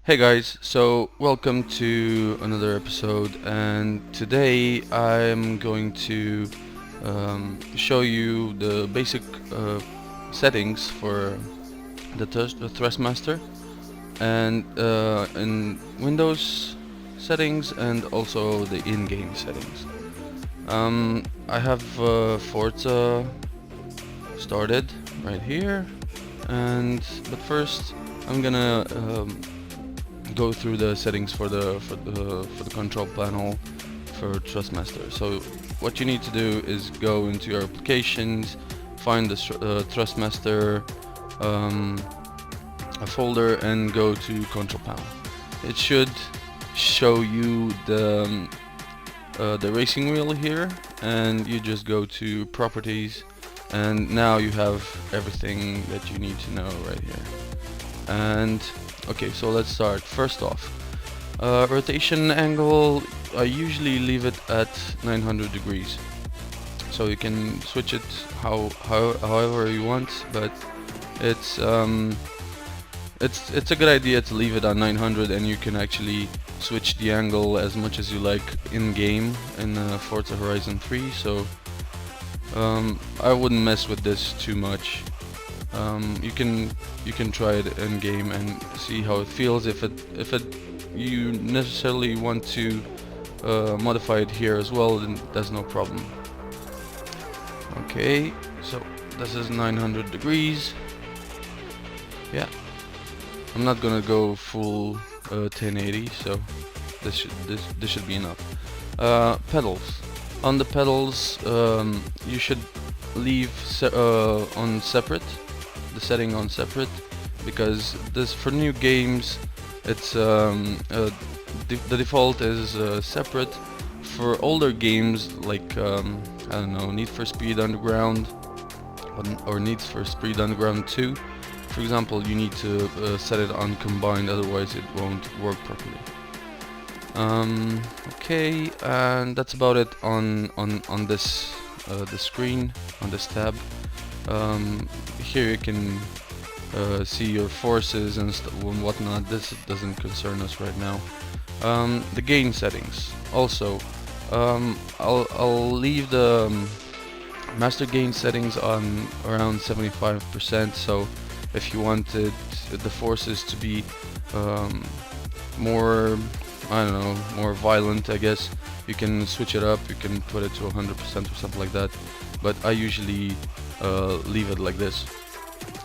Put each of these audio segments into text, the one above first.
Hey guys, so welcome to another episode, and today I'm going to show you the basic settings for the Thrustmaster and in Windows settings and also the in-game settings. I have Forza started right here, but first I'm gonna go through the settings for the control panel for Thrustmaster. So what you need to do is go into your applications, find the Thrustmaster a folder, and go to control panel. It should show you the racing wheel here, and you just go to properties, and now you have everything that you need to know right here. And okay, so let's start. First off, rotation angle, I usually leave it at 900 degrees. So you can switch it however you want, but it's a good idea to leave it at 900, and you can actually switch the angle as much as you like in game in Forza Horizon 3. So I wouldn't mess with this too much. You can try it in game and see how it feels. If you necessarily want to modify it here as well, then that's no problem. Okay, so this is 900 degrees. Yeah, I'm not gonna go full 1080, so this should be enough. Pedals. On the pedals, you should leave on separate. The setting on separate, because this for new games it's the default is separate. For older games like I don't know, Need for Speed Underground or Need for Speed Underground 2, for example, you need to set it on combined, otherwise it won't work properly. Okay, and that's about it on this the screen, on this tab. Here you can see your forces and whatnot. This doesn't concern us right now. The gain settings. Also, I'll leave the master gain settings on around 75%. So if you wanted the forces to be more, I don't know, more violent, I guess, you can switch it up. You can put it to 100% or something like that. But I usually leave it like this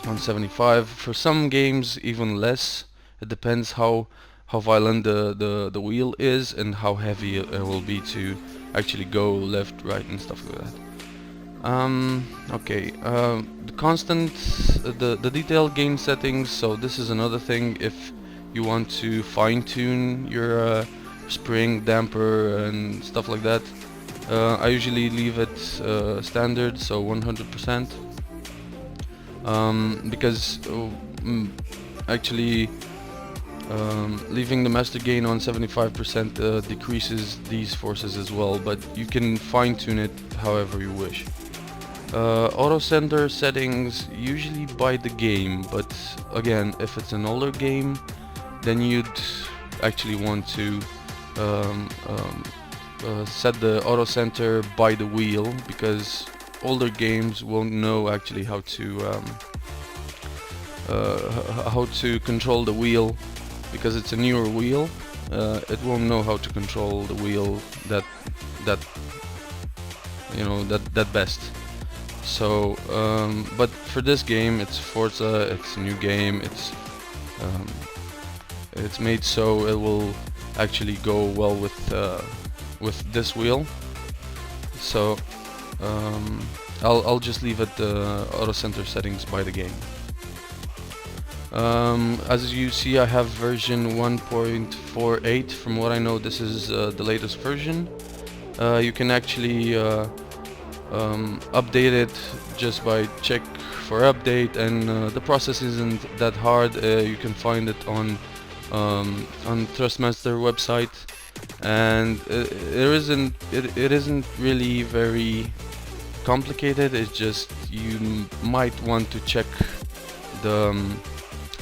on 75. For some games even less. It depends how violent the wheel is and how heavy it will be to actually go left, right, and stuff like that. Okay, the constant, the detail gain settings. So this is another thing. If you want to fine-tune your spring, damper, and stuff like that, I usually leave it standard, so 100%, because actually leaving the master gain on 75% decreases these forces as well, but you can fine-tune it however you wish. Auto center settings usually by the game, but again, if it's an older game, then you'd actually want to set the auto center by the wheel, because older games won't know actually how to control the wheel, because it's a newer wheel. It won't know how to control the wheel that best. So but for this game, it's Forza, it's a new game, it's made so it will actually go well with this wheel. So I'll just leave it the auto center settings by the game. As you see, I have version 1.48. From what I know, this is the latest version. You can actually update it just by check for update, and the process isn't that hard. You can find it on Thrustmaster website, and it isn't really very complicated. It's just you might want to check the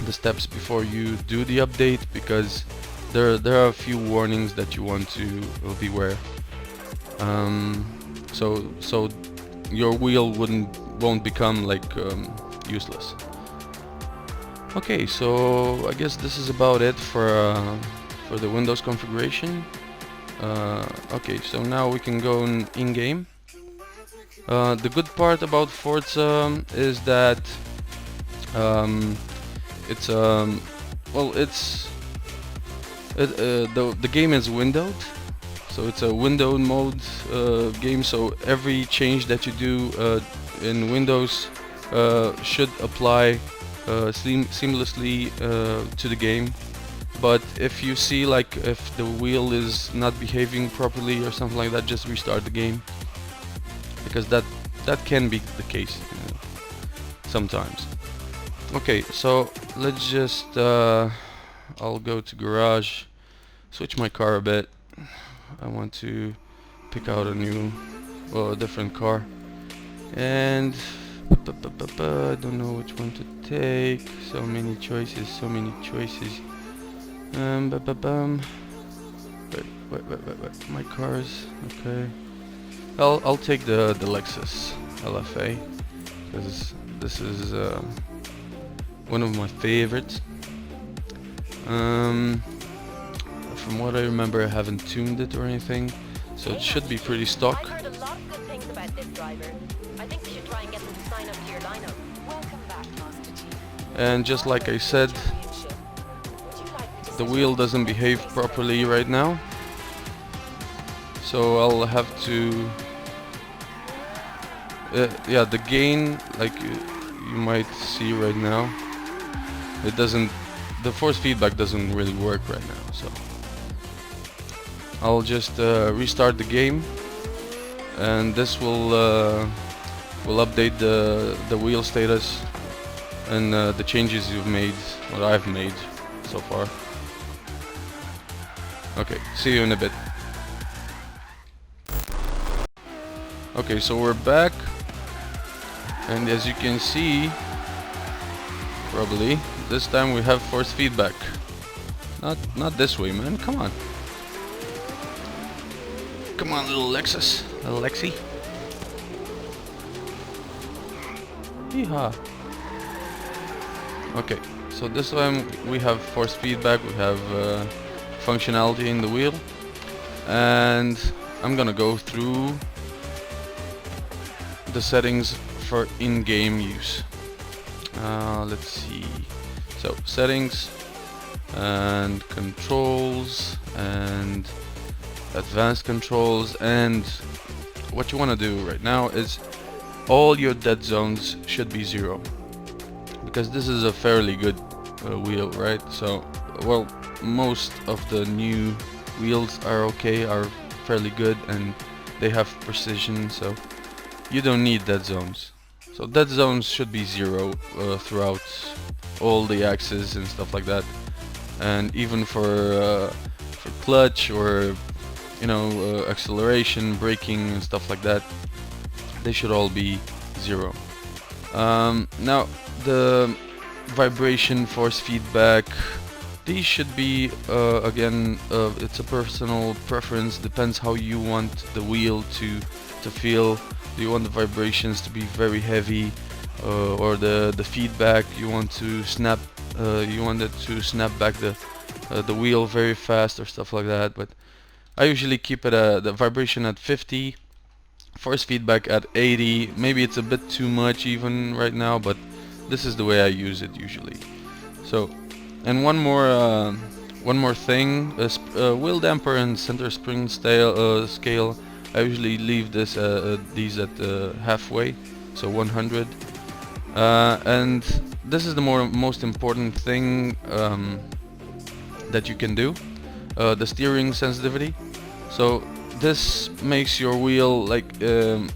the steps before you do the update, because there are a few warnings that you want to beware. So your wheel won't become like useless. Okay, so I guess this is about it for the Windows configuration. Okay, so now we can go in game. The good part about Forza is that it's well, the game is windowed, so it's a windowed mode game. So every change that you do in Windows should apply seamlessly to the game. But if you see, like, if the wheel is not behaving properly or something like that, just restart the game, because that can be the case sometimes. Okay, so let's just I'll go to garage, switch my car a bit. I want to pick out a new, well, a different car, and I don't know which one to take. So many choices, so many choices. Wait. My cars. Okay. I'll take the Lexus LFA, because this is one of my favorites. From what I remember, I haven't tuned it or anything, so it should be pretty stock. I've heard a lot of good things about this driver. I think we should try and get them to sign up to your lineup. Welcome back, Master Chief. And just like I said, the wheel doesn't behave properly right now, so I'll have to yeah, the gain, like you might see right now, it doesn't, the force feedback doesn't really work right now, so I'll just restart the game, and this will update the wheel status and the changes you've made, what I've made so far. Okay, see you in a bit. Okay, so we're back, and as you can see, probably this time we have force feedback. Not this way, man. Come on, little Lexus, little Lexi. Yeehaw. Okay, so this time we have force feedback. We have functionality in the wheel, and I'm gonna go through the settings for in-game use. Let's see. So settings and controls and advanced controls, and what you want to do right now is all your dead zones should be 0, because this is a fairly good wheel, right? So, well, most of the new wheels are okay, are fairly good, and they have precision, so you don't need dead zones. So dead zones should be 0 throughout all the axes and stuff like that, and even for clutch or, you know, acceleration, braking and stuff like that, they should all be 0. Now the vibration, force feedback, these should be again, it's a personal preference, depends how you want the wheel to feel. Do you want the vibrations to be very heavy, or the feedback you want to snap, you want it to snap back the wheel very fast or stuff like that? But I usually keep it the vibration at 50, force feedback at 80. Maybe it's a bit too much even right now, but this is the way I use it usually. So, and one more thing, wheel damper and center spring scale. I usually leave these at halfway, so 100. And this is the most important thing that you can do, the steering sensitivity. So this makes your wheel like it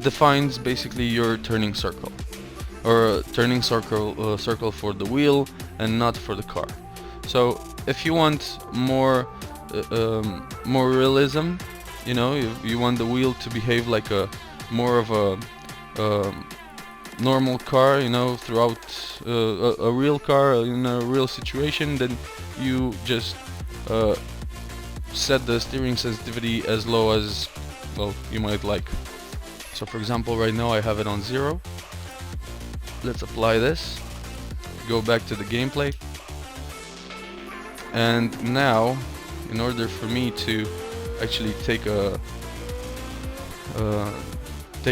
defines basically your turning circle, or turning circle for the wheel and not for the car. So if you want more realism, you know, you want the wheel to behave like a more of a normal car, you know, throughout a real car in a real situation, then you just set the steering sensitivity as low as, well, you might like. So for example, right now I have it on 0. Let's apply this, go back to the gameplay, and now in order for me to actually take a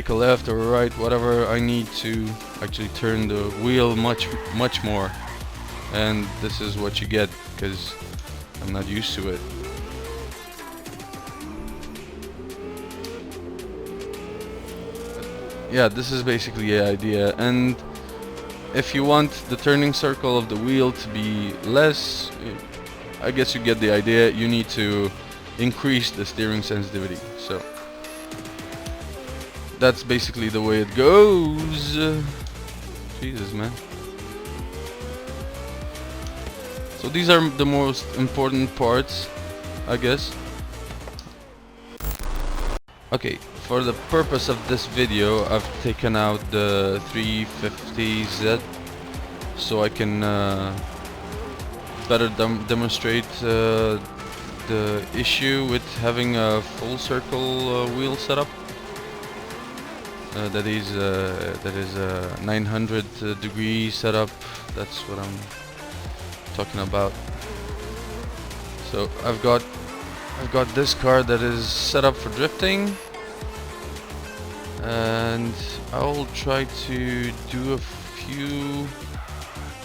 left or a right, whatever, I need to actually turn the wheel much more, and this is what you get because I'm not used to it. Yeah, this is basically the idea. And if you want the turning circle of the wheel to be less, I guess you get the idea. You need to increase the steering sensitivity. So that's basically the way it goes. Jesus, man. So these are the most important parts, I guess. Okay, for the purpose of this video, I've taken out the 350Z so I can better demonstrate the issue with having a full circle wheel setup. That is a 900 degree setup. That's what I'm talking about. So I've got this car that is set up for drifting, and I'll try to do a few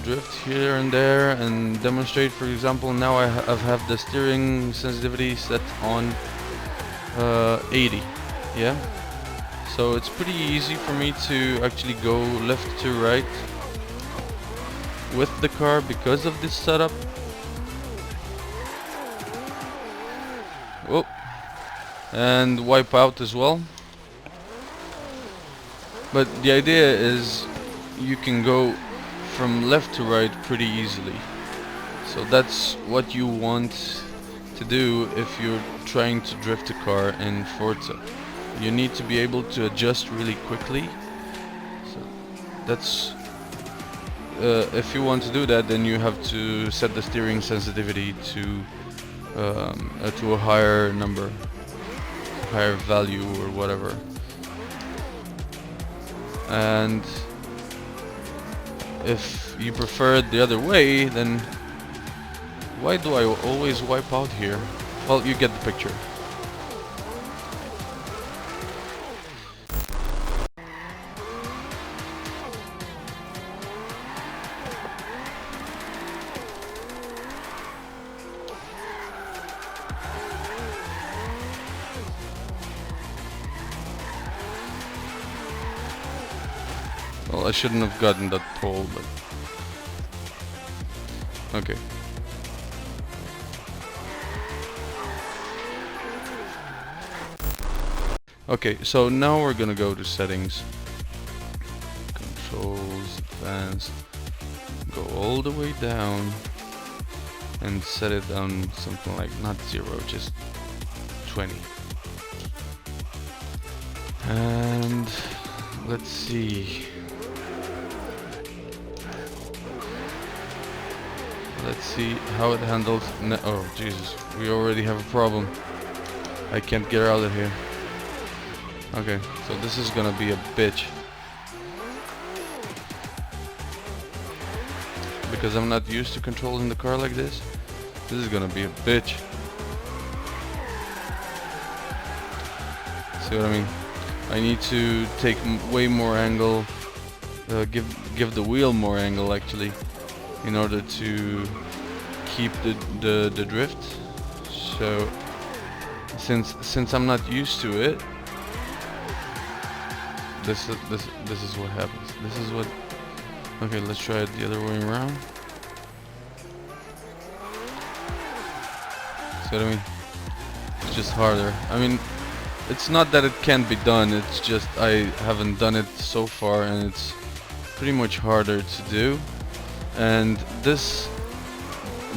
drift here and there and demonstrate. For example, now I have the steering sensitivity set on 80. Yeah, so it's pretty easy for me to actually go left to right with the car because of this setup. Whoa. And wipe out as well. But the idea is you can go from left to right pretty easily. So that's what you want to do if you're trying to drift a car in Forza. You need to be able to adjust really quickly. So that's if you want to do that, then you have to set the steering sensitivity to a higher number, higher value or whatever. And if you prefer it the other way, then why do I always wipe out here? Well, you get the picture. Well, I shouldn't have gotten that pole, but okay. Okay, so now we're gonna go to settings, controls, advanced, go all the way down and set it on something like not 0, just 20. And let's see. Let's see how it handles. No, oh Jesus, we already have a problem. I can't get out of here. Okay, so this is gonna be a bitch. Because I'm not used to controlling the car like this. This is gonna be a bitch. See what I mean? I need to take way more angle, give the wheel more angle actually, in order to keep the drift. So since I'm not used to it, this is what happens. This is what. Okay, let's try it the other way around. See what I mean? It's just harder. I mean, it's not that it can't be done. It's just I haven't done it so far, and it's pretty much harder to do. And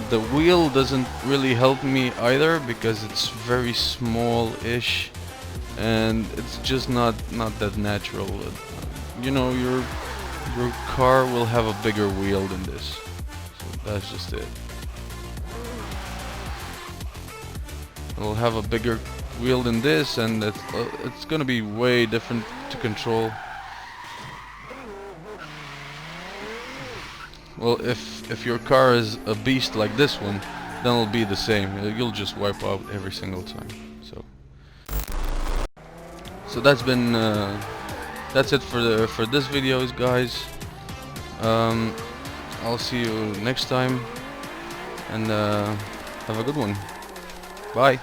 the wheel doesn't really help me either because it's very small-ish, and it's just not that natural. You know, your car will have a bigger wheel than this. So that's just it. It will have a bigger wheel than this, and it's gonna be way different to control. Well, if your car is a beast like this one, then it'll be the same. You'll just wipe out every single time. So that's been that's it for this video, guys. I'll see you next time, and have a good one. Bye.